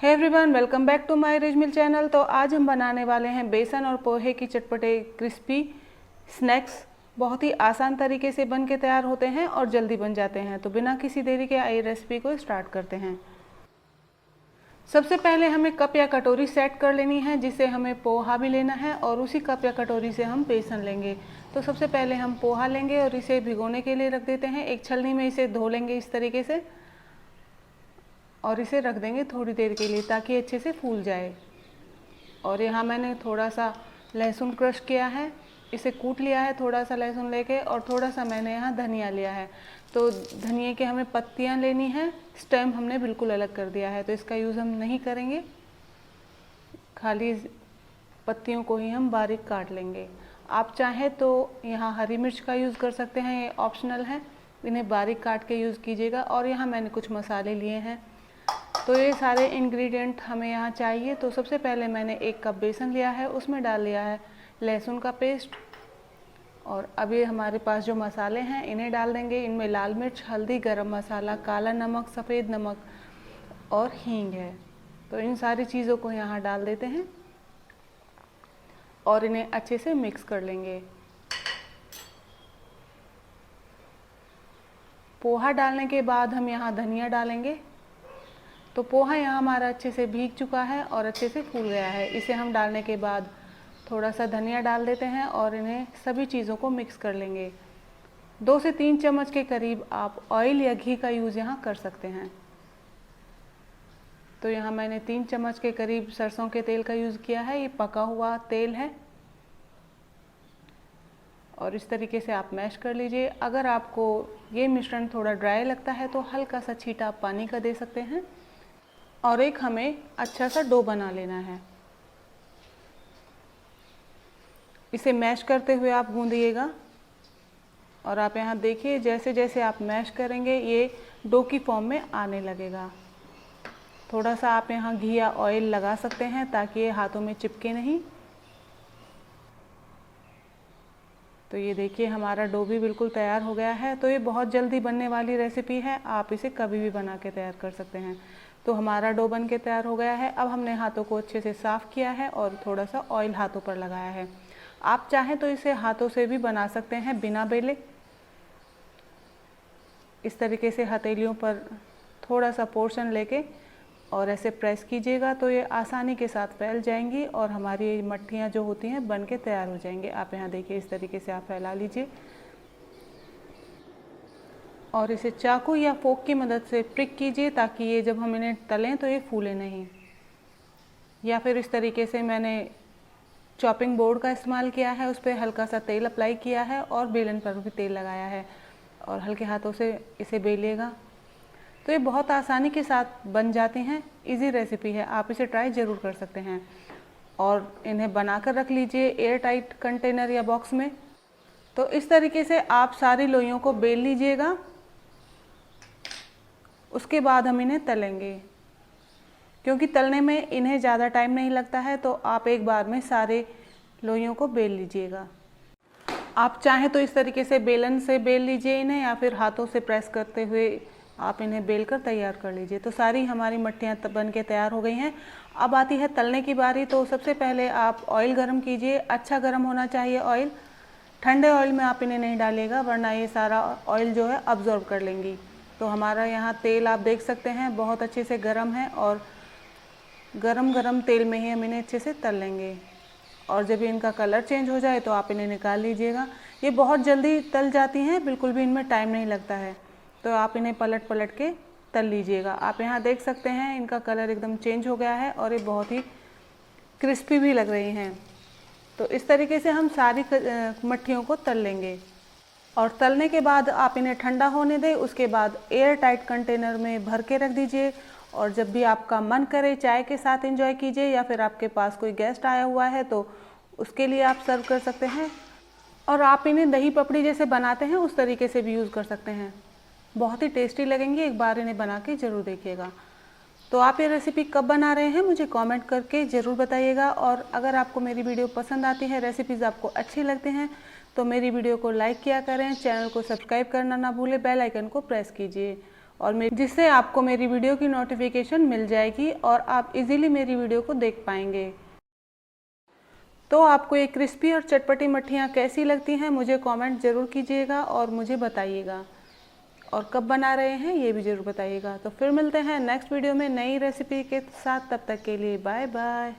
Hey everyone, welcome back to my rich mill channel. तो आज हम बनाने वाले हैं बेसन और पोहे की चटपटे क्रिस्पी स्नैक्स। बहुत ही आसान तरीके से बन के तैयार होते हैं और जल्दी बन जाते हैं। तो बिना किसी देरी के आइए रेसिपी को स्टार्ट करते हैं। सबसे पहले हमें कप या कटोरी सेट कर लेनी है, जिसे हमें पोहा भी लेना है और उसी कप या कटोरी से हम बेसन लेंगे। तो सबसे पहले हम पोहा लेंगे और इसे भिगोने के लिए रख देते हैं। एक छलनी में इसे धो लेंगे इस तरीके से और इसे रख देंगे थोड़ी देर के लिए ताकि अच्छे से फूल जाए। और यहाँ मैंने थोड़ा सा लहसुन क्रश किया है, इसे कूट लिया है थोड़ा सा लहसुन लेके, और थोड़ा सा मैंने यहाँ धनिया लिया है। तो धनिया के हमें पत्तियाँ लेनी है, स्टेम हमने बिल्कुल अलग कर दिया है, तो इसका यूज़ हम नहीं करेंगे, खाली पत्तियों को ही हम बारीक काट लेंगे। आप चाहें तो यहाँ हरी मिर्च का यूज़ कर सकते हैं, ये ऑप्शनल है, इन्हें बारीक काट के यूज़ कीजिएगा। और यहाँ मैंने कुछ मसाले लिए हैं। तो ये सारे इंग्रेडिएंट हमें यहाँ चाहिए। तो सबसे पहले मैंने 1 कप बेसन लिया है, उसमें डाल लिया है लहसुन का पेस्ट। और अभी हमारे पास जो मसाले हैं इन्हें डाल देंगे। इनमें लाल मिर्च, हल्दी, गरम मसाला, काला नमक, सफ़ेद नमक और हींग है। तो इन सारी चीज़ों को यहाँ डाल देते हैं और इन्हें अच्छे से मिक्स कर लेंगे। पोहा डालने के बाद हम यहाँ धनिया डालेंगे। तो पोहा यहाँ हमारा अच्छे से भीग चुका है और अच्छे से फूल गया है। इसे हम डालने के बाद थोड़ा सा धनिया डाल देते हैं और इन्हें सभी चीज़ों को मिक्स कर लेंगे। 2 से 3 चम्मच के करीब आप ऑयल या घी का यूज़ यहाँ कर सकते हैं। तो यहाँ मैंने 3 चम्मच के करीब सरसों के तेल का यूज़ किया है। ये पका हुआ तेल है और इस तरीके से आप मैश कर लीजिए। अगर आपको ये मिश्रण थोड़ा ड्राई लगता है तो हल्का सा छींटा आप पानी का दे सकते हैं। और एक हमें अच्छा सा डो बना लेना है। इसे मैश करते हुए आप गूंदिएगा। और आप यहाँ देखिए, जैसे जैसे आप मैश करेंगे ये डो की फॉर्म में आने लगेगा। थोड़ा सा आप यहाँ घी या ऑयल लगा सकते हैं ताकि ये हाथों में चिपके नहीं। तो ये देखिए हमारा डो भी बिल्कुल तैयार हो गया है। तो ये बहुत जल्दी बनने वाली रेसिपी है, आप इसे कभी भी बना के तैयार कर सकते हैं। तो हमारा डो बन के तैयार हो गया है। अब हमने हाथों को अच्छे से साफ़ किया है और थोड़ा सा ऑयल हाथों पर लगाया है। आप चाहें तो इसे हाथों से भी बना सकते हैं बिना बेले। इस तरीके से हथेलियों पर थोड़ा सा पोर्शन लेके और ऐसे प्रेस कीजिएगा तो ये आसानी के साथ फैल जाएंगी और हमारी मट्ठियाँ जो होती हैं बन के तैयार हो जाएंगे। आप यहाँ देखिए, इस तरीके से आप फैला लीजिए और इसे चाकू या फोक की मदद से प्रिक कीजिए ताकि ये जब हम इन्हें तलें तो ये फूले नहीं। या फिर इस तरीके से मैंने चॉपिंग बोर्ड का इस्तेमाल किया है, उस पर हल्का सा तेल अप्लाई किया है और बेलन पर भी तेल लगाया है और हल्के हाथों से इसे बेलिएगा। तो ये बहुत आसानी के साथ बन जाती हैं। इजी रेसिपी है, आप इसे ट्राई ज़रूर कर सकते हैं। और इन्हें बनाकर रख लीजिए एयर टाइट कंटेनर या बॉक्स में। तो इस तरीके से आप सारी लोइयों को बेल लीजिएगा। उसके बाद हम इन्हें तलेंगे। क्योंकि तलने में इन्हें ज़्यादा टाइम नहीं लगता है, तो आप एक बार में सारे लोइयों को बेल लीजिएगा। आप चाहें तो इस तरीके से बेलन से बेल लीजिए इन्हें, या फिर हाथों से प्रेस करते हुए आप इन्हें बेल कर तैयार कर लीजिए। तो सारी हमारी मट्ठियाँ बन के तैयार हो गई हैं। अब आती है तलने की बारी। तो सबसे पहले आप ऑयल गर्म कीजिए। अच्छा गर्म होना चाहिए ऑयल। ठंडे ऑयल में आप इन्हें नहीं डालिएगा, वरना ये सारा ऑयल जो है अब्जॉर्ब कर लेंगी। तो हमारा यहाँ तेल आप देख सकते हैं बहुत अच्छे से गर्म है और गरम गरम तेल में ही हम इन्हें अच्छे से तल लेंगे। और जब इनका कलर चेंज हो जाए तो आप इन्हें निकाल लीजिएगा। ये बहुत जल्दी तल जाती हैं, बिल्कुल भी इनमें टाइम नहीं लगता है। तो आप इन्हें पलट पलट के तल लीजिएगा। आप यहाँ देख सकते हैं इनका कलर एकदम चेंज हो गया है और ये बहुत ही क्रिस्पी भी लग रही हैं। तो इस तरीके से हम सारी मट्ठियों को तल लेंगे। और तलने के बाद आप इन्हें ठंडा होने दें। उसके बाद एयर टाइट कंटेनर में भर के रख दीजिए और जब भी आपका मन करे चाय के साथ एंजॉय कीजिए, या फिर आपके पास कोई गेस्ट आया हुआ है तो उसके लिए आप सर्व कर सकते हैं। और आप इन्हें दही पपड़ी जैसे बनाते हैं उस तरीके से भी यूज़ कर सकते हैं। बहुत ही टेस्टी लगेंगी, एक बार इन्हें बना के ज़रूर देखिएगा। तो आप ये रेसिपी कब बना रहे हैं मुझे कमेंट करके ज़रूर बताइएगा। और अगर आपको मेरी वीडियो पसंद आती है, रेसिपीज़ आपको अच्छी लगती हैं, तो मेरी वीडियो को लाइक किया करें, चैनल को सब्सक्राइब करना ना भूलें, बेल आइकन को प्रेस कीजिए और जिससे आपको मेरी वीडियो की नोटिफिकेशन मिल जाएगी और आप इजीली मेरी वीडियो को देख पाएंगे। तो आपको ये क्रिस्पी और चटपटी मट्ठियाँ कैसी लगती हैं मुझे कमेंट ज़रूर कीजिएगा और मुझे बताइएगा, और कब बना रहे हैं ये भी ज़रूर बताइएगा। तो फिर मिलते हैं नेक्स्ट वीडियो में नई रेसिपी के साथ, तब तक के लिए बाय बाय।